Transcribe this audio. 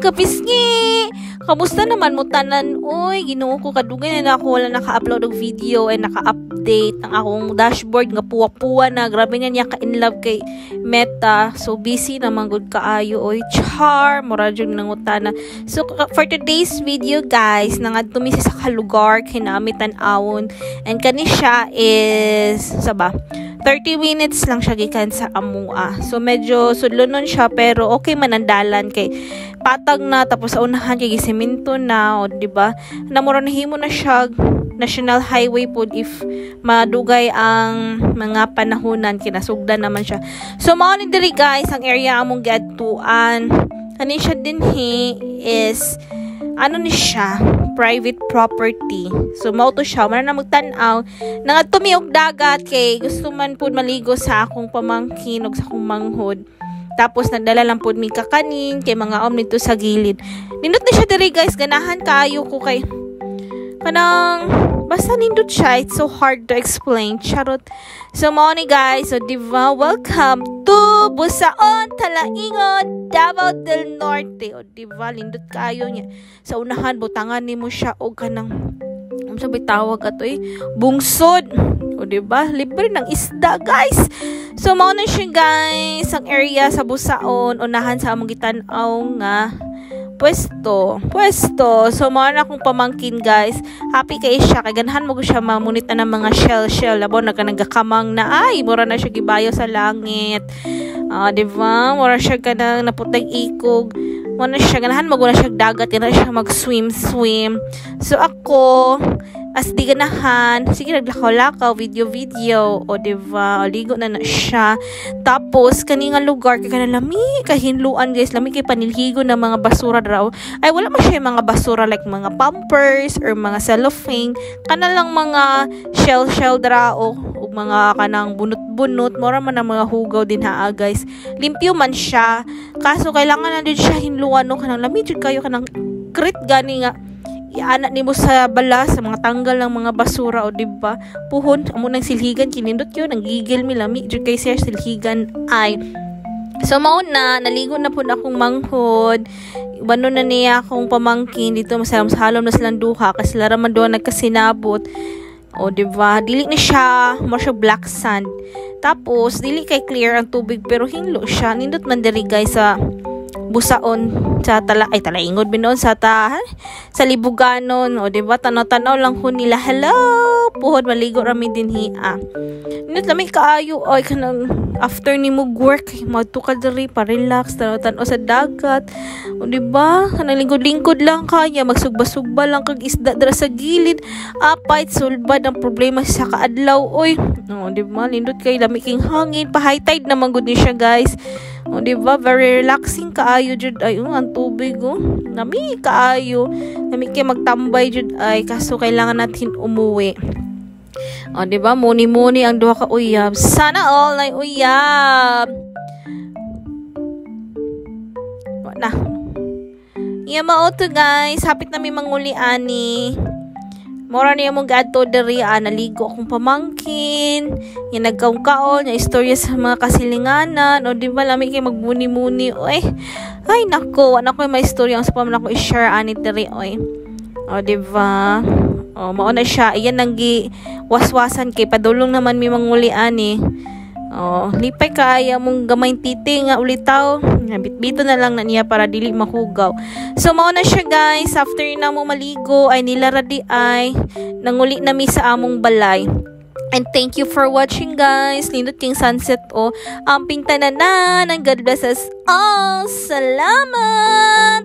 kapisngi! Kamusta naman mo tanan? Uy, Ginoo ko kadugay na ako wala naka-upload og video ay naka-update ang akong dashboard nga puwa-puwa na. Grabe nga niya ka-in love kay Meta. So busy naman gud kaayo. Oy, char, mura jud nangutana. So for today's video guys, nangadto mi sa lugar kinami tan-awon. And kani siya is saba 30 minutes lang siya gikan sa amua. So medyo sudlonon siya pero okay man ang dalan kay patag na tapos sa unahan kay gisemento na o di ba? Namura nahimo na siya national highway pod if madugay ang mga panahonan kinasugdan naman siya. So mao ni diri guys ang area among giadtuan. Kani siya dinhi is ano ni siya, private property. So mao to siya, man na magtan-aw. Nangadto mi og dagat kay gusto man pud maligo sa akong pamangkin ug sa akong manghod. Tapos nagdala lang pud mi kakanin kay mga nito sa gilid. Nindot na siya diri guys, ganahan kaayo ko kay kanang basta nindot siya, it's so hard to explain. Charot. So mao ni guys, so diba, welcome to Busaon, Talaingon, Davao del Norte. O diba, lindot kayo niya. Sa unahan, butangan ni mo siya o kanang sabi tawag ato bungsod. O diba, libre ng isda guys. So mao na siya guys, ang area sa Busaon, unahan sa among gitan-aw nga pwesto. So mao na akong pamangkin guys. Happy kay siya kay ganahan mo siya mamunit na ng mga shell labo nagkanagakamang na ay mura na siya gibayo sa langit. Diba? Mura siya kanang naputay ikog. Mura na siya ganahan mo na siya dagat, ganahan siya mag-swim. So ako as di ganahan, sige naglakaw-lakaw, video, o diba, ligo na siya. Tapos, kaninga lugar, kaya lami, kahinluan guys, lami kay panilhigo ng mga basura draw. Ay, wala man siya mga basura like mga pampers or mga cellophane, kana lang mga shell draw, o mga kanang bunot-bunot, mora man ang mga hugaw din haa guys. Limpyo man siya, kaso kailangan na din siya hinluan, no, kanang lami, jud kayo kanang crit gani nga, ianak ni mo sa bala sa mga tanggal ng mga basura o diba puhon amo nang silhigan kinindot yun ang gigil mi lami jud kay siya silhigan ay so mao na naligo na pud akong manghod bano na niya akong pamangkin dito masalam-salom na silang duha kasi lara man doon nagkasinabot o diba dili na siya mo siya black sand tapos dili kay clear ang tubig pero hinlo siya nindot man diri guys sa Busaon sa Talaingod binon sa Libuganon o diba tanaw-tanaw lang ko nila hello puhod maligo rami dinhi nindot lami kaayo ay kanang after ni mo work madto ka diri pa relax tanaw-tanaw sa dagat o diba kanang lingkod lang kaya magsugba-sugba lang kag isda dira sa gilid apait sulbad ang problema sa kaadlaw oy o diba lindot kay lami king hangin pa high tide naman gud ni siya guys. O diba very relaxing kaayo jud ay ang tubig nami kaayo nami kay magtambay jud ay kaso kailangan natin umuwi. O diba muni ang duha ka uyab sana all ay uyab na iya mao to guys hapit na mi manguli ani. Mora niya mong gadto diri naligo akong pamangkin yung nagkaon-kaon yung istorya sa mga kasilinganan o di ba lami kay magbuni-muni oy ay nako wala ko may istorya ang sa paman ako i-share ani diri oy o di ba o mao na siya iyan nang gi waswasan kay padulong naman mi manguli ani. Oh, lipay kaya mong gamay titi nga ulitaw. Bitbito na lang na niya para dili mahugaw. So mao na siya guys, after na mo maligo ay nilaradi ay nanguli na mi sa among balay. And thank you for watching guys. Lindot king sunset amping tananan. And God bless us all. Salamat.